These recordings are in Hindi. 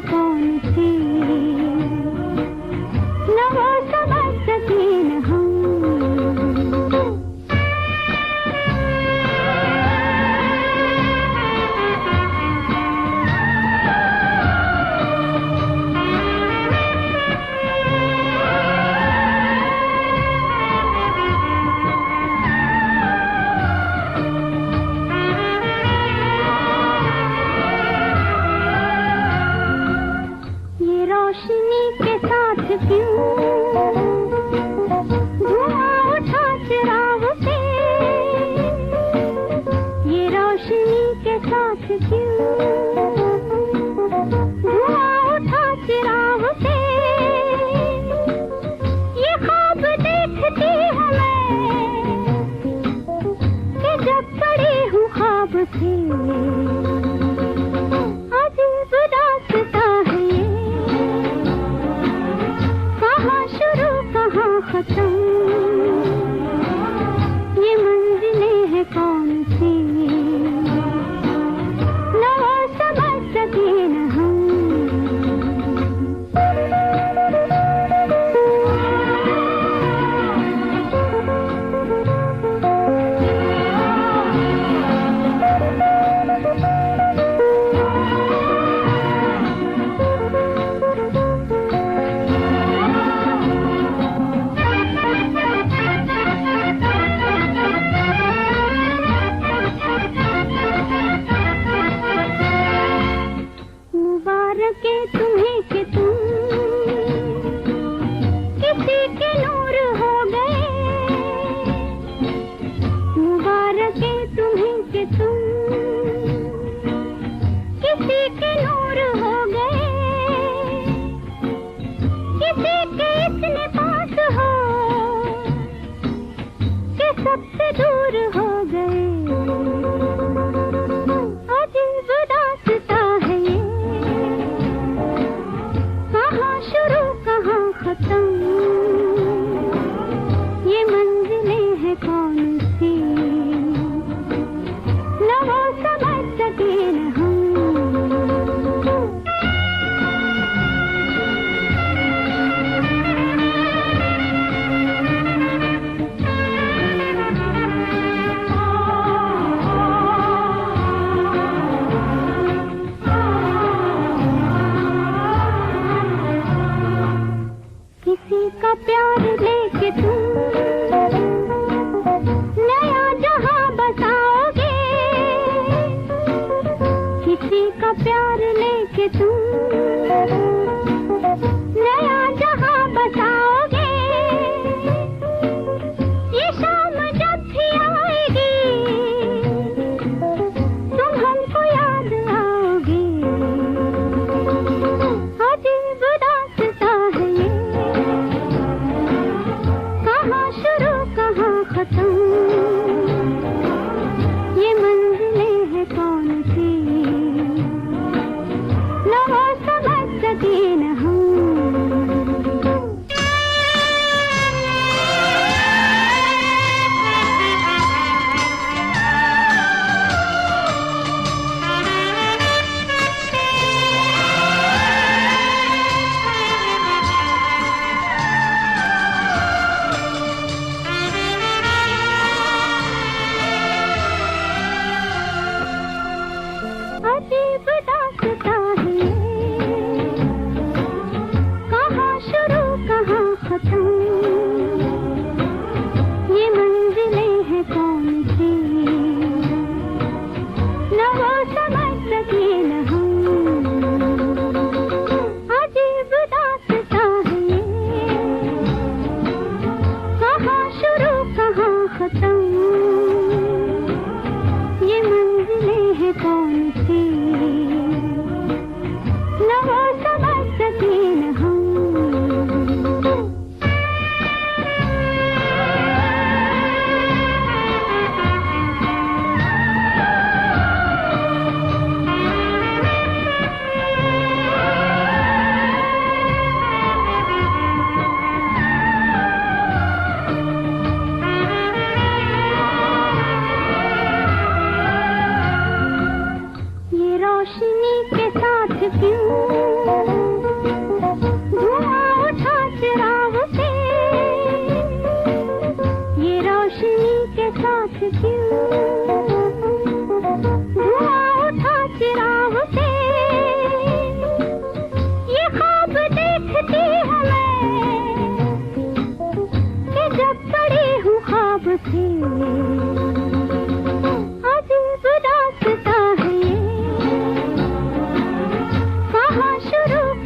कौन सी, न वो समझ सके न हम। रोशनी के साथ क्यों धुआं उठा चिराग से, ये रोशनी के साथ क्यों धुआं उठा चिराग से, ये ख्वाब देखती हूँ मैं कि जब पड़ी हूँ ख्वाब से। अजीब दास्तां है ये, कहाँ खत्म, ये मंजिलें हैं कौन सी, न वो समझ सके न हम। के तुम्हें कि तुम किसी के नूर हो गए, मुबारक है तुम्हें कि तुम किसी के नूर हो गए, किसी के इतने पास हो कि सबसे दूर हो गए। अजीब दास्तां है ये,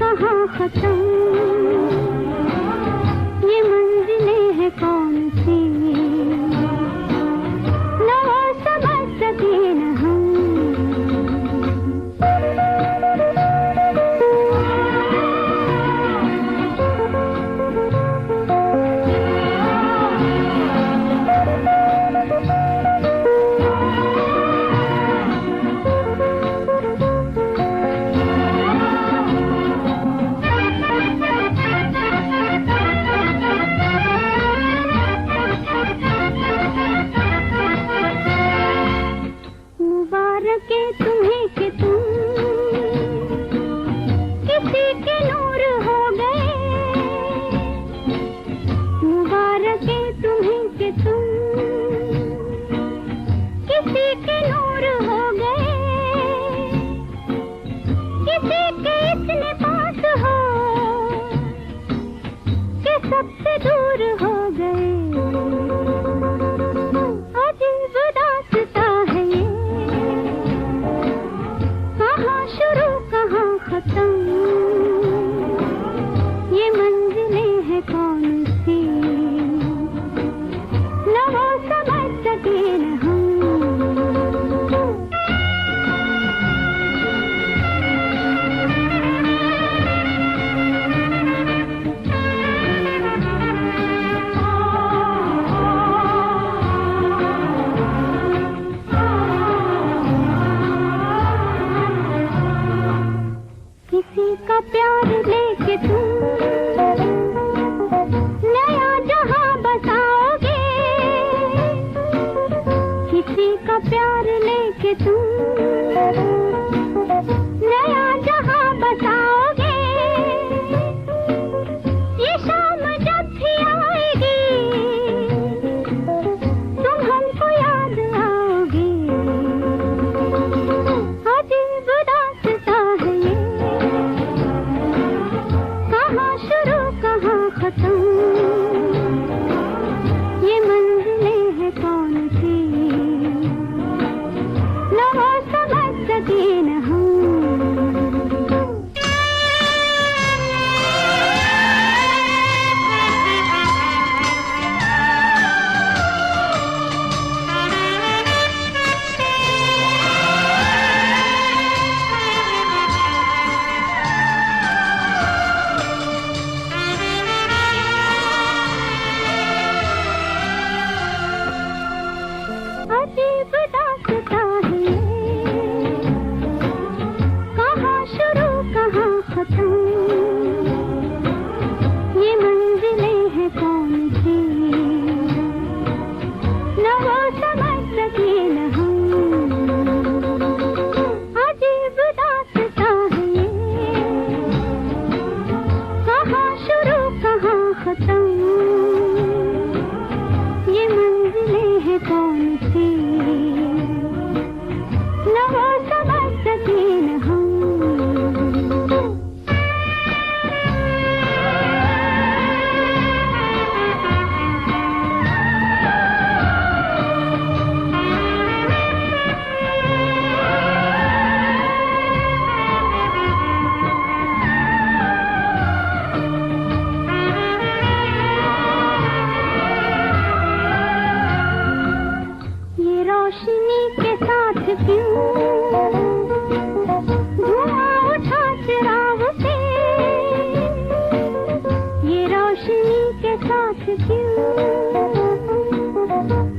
कहाँ खत्म, ये मंजिलें हैं कौन सी, न वो समझ सके न हम। के तुम्हें कि तुम किसी के नूर हो गए, मुबारक है तुम्हें कि तुम किसी के नूर हो गए, किसी के इतने पास हो कि सबसे दूर हो गए। अजीब दास्तां है ये, कहाँ शुरू कहाँ खत्म, ये मंजिलें हैं कौन सी, न वो समझ सके न हम। किसी का प्यार लेके तुम नया जहां बसाओगे, किसी का प्यार लेके तुम नया जहां बसाओगे। ये शाम जब भी आएगी तुम हमको याद आओगे। अजीब दास्तां है ये, कहाँ शुरू कहाँ खत्म, ये मंजिलें हैं कौन सी, न वो समझ सके न हम। अजीब दास्तां है ये, कहाँ शुरू कहाँ खत्म, ये मंजिलें हैं कौन सी, न वो समझ सके न हम। अजीब दास्तां है ये, कहाँ शुरू कहाँ खत्म, ये मंजिलें हैं कौन सी, न वो समझ सके न हम। ये रोशनी के साथ क्यों धुआं उठा चिराग से, ये रोशनी के साथ क्यों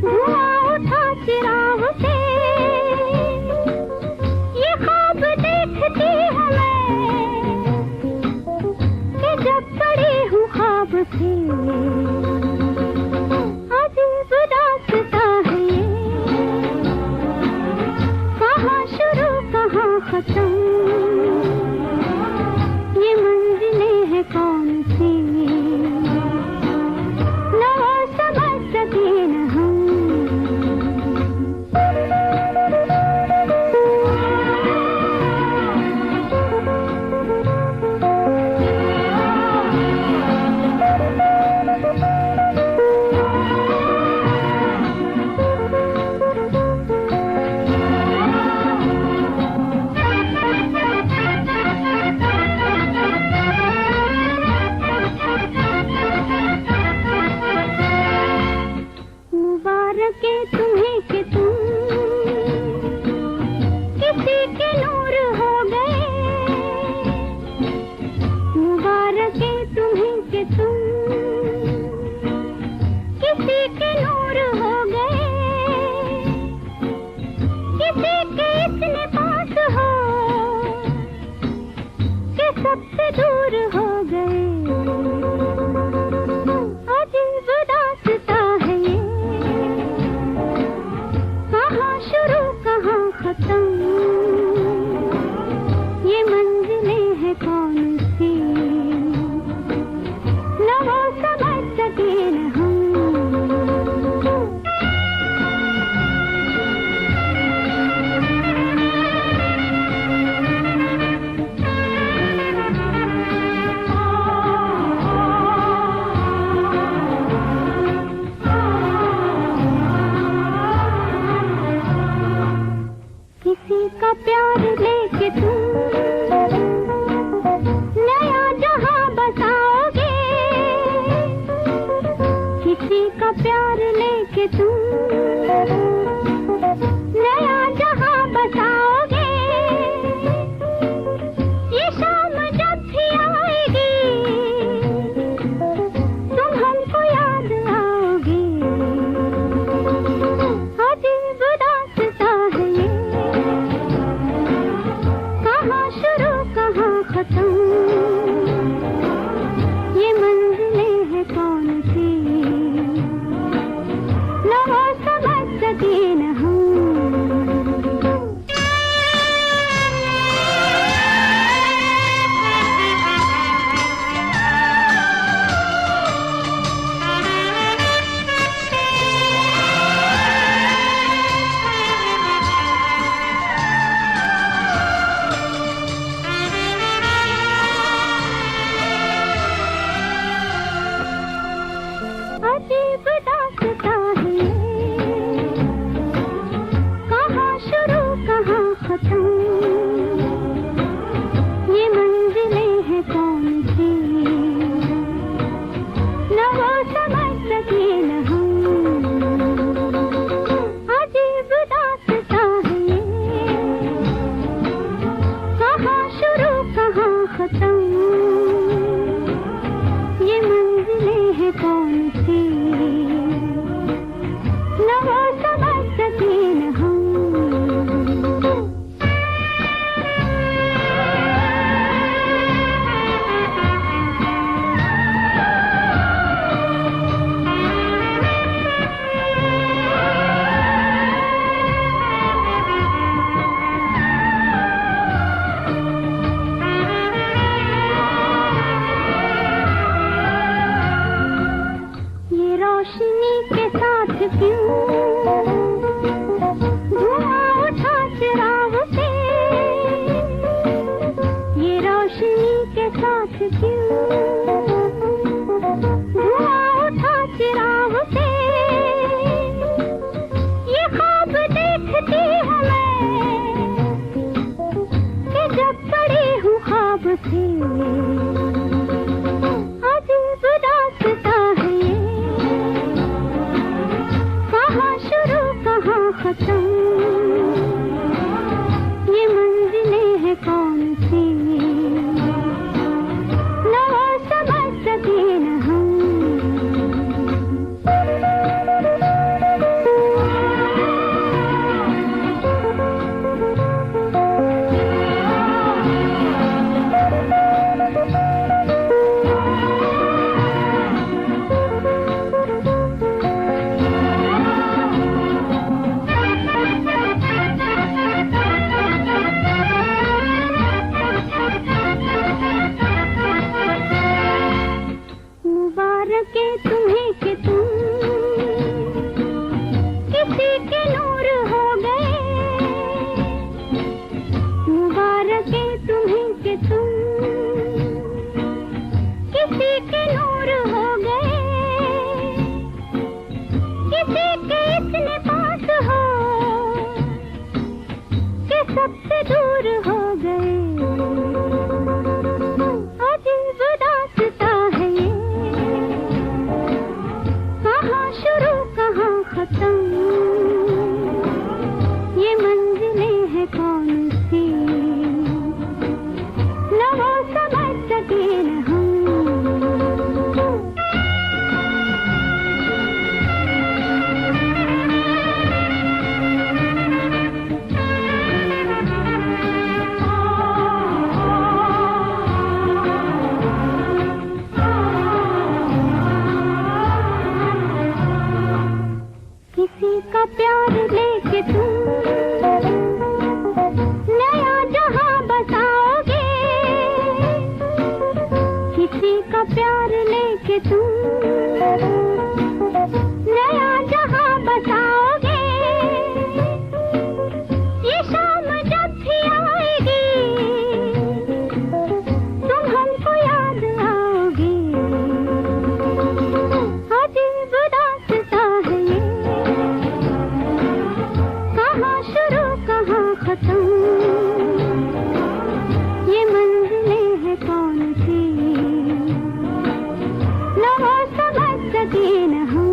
धुआं उठा चिराग से। ये ख्वाब देखती हूँ मैं कि जब पड़ी हूँ ख्वाब से। अजीब दास्तां है ये, कहाँ शुरू कहाँ खत्म, ये मंजिलें हैं कौन सी, न वो समझ सके न हम। सबसे दूर हो गए। अजीब दास्ता है ये, कहाँ शुरू कहाँ खत्म, ये मंजिलें हैं कौन सी, न वो समझ सके न हम। किसी का प्यार लेके तुम नया जहां बसाओगे, किसी का प्यार लेके तुम नया जहां बसाओगे। ये शाम जब भी आएगी तुम हमको याद आओगे। अजीब दास्तां है ये, कहाँ शुरू कहाँ खत्म, ये मंजिलें हैं कौन सी, न वो समझ सके न हम। अजीब दास्तां है ये, कहाँ शुरू कहाँ खत्म, ये मंजिलें हैं कौन सी, न वो समझ सके न हम। अजीब दास्तां है ये, कहाँ शुरू कहाँ खत्म, ये मंजिलें हैं कौन सी, न वो समझ सके न हम। ये रोशनी के साथ क्यों धुआं उठा चिराग से, ये रोशनी के साथ क्यों धुआं उठा चिराग से। ये ख्वाब देखती हूँ मैं कि जब पड़ी हूँ ख्वाब से। अजीब दास्तां है ये, कहाँ शुरू कहाँ खत्म, ये मंजिलें हैं कौन सी, न वो समझ सके न हम। का प्यार लेके तुम नया जहां बसाओगे, ये शाम जब भी आएगी तुम हमको याद आओगे। अजीब दास्तां है ये, कहाँ शुरू कहाँ खत्म, ये मंजिलें हैं कौन सी, न वो समझ सके न हम।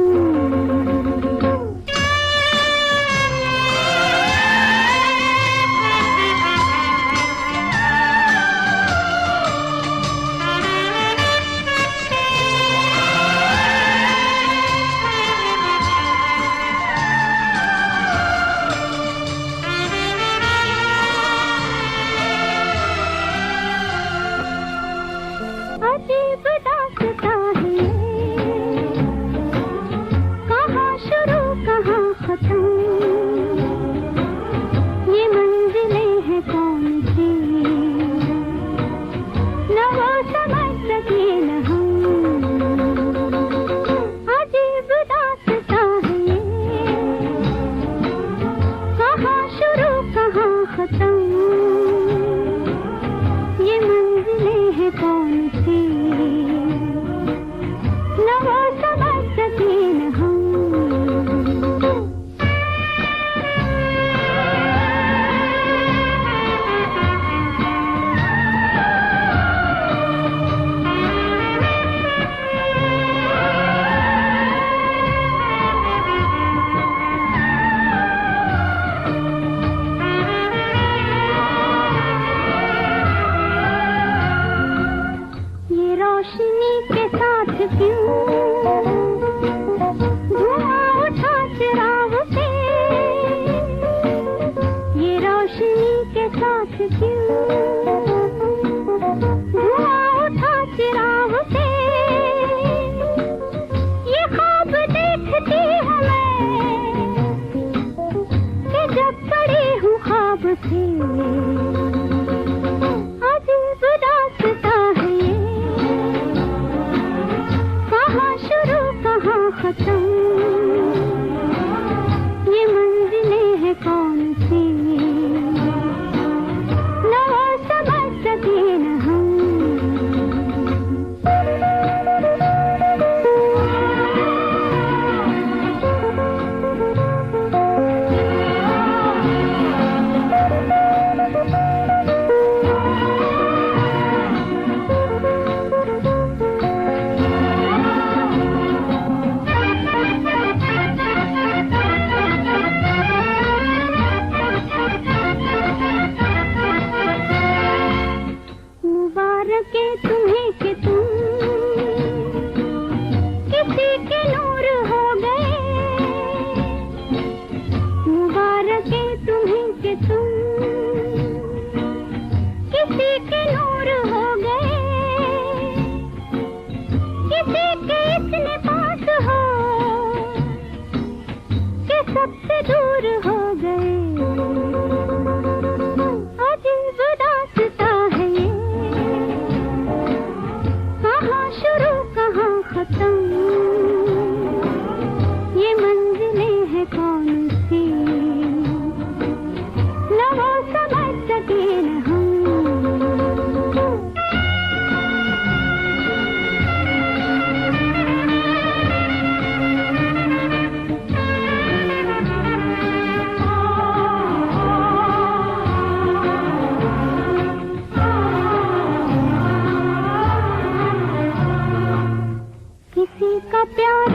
अजीब दास्तां है, कहाँ शुरू कहाँ खत्म, ये मंजिलें हैं कौन सी, न वो समझ सके न हम। अजीब दास्तां है, कहाँ शुरू कहाँ खत्म, ये मंजिलें हैं कौन सी, न वो समझ सके न हम। ये रोशनी के साथ क्यों धुआं उठा चिराग से, ये रोशनी के साथ क्यों धुआं उठा चिराग से, ये ख्वाब देखती हूँ मैं कि जब पड़ी हूँ ख्वाब से। अजीब दास्तां है ये, कहाँ शुरू कहाँ खत्म, ये मंजिलें हैं कौन सी, न वो समझ सके न हम। मुबारक है तुम्हें कि तुम किसी के नूर हो गए, मुबारक है तुम्हें कि तुम किसी के नूर हो गए, किसी के इतने पास हो कि सबसे दूर हो गए। अजीब दास्तां है ये, कहाँ शुरू कहाँ खत्म, ये मंजिलें हैं कौन सी, न वो समझ सके न हम। किसी का प्यार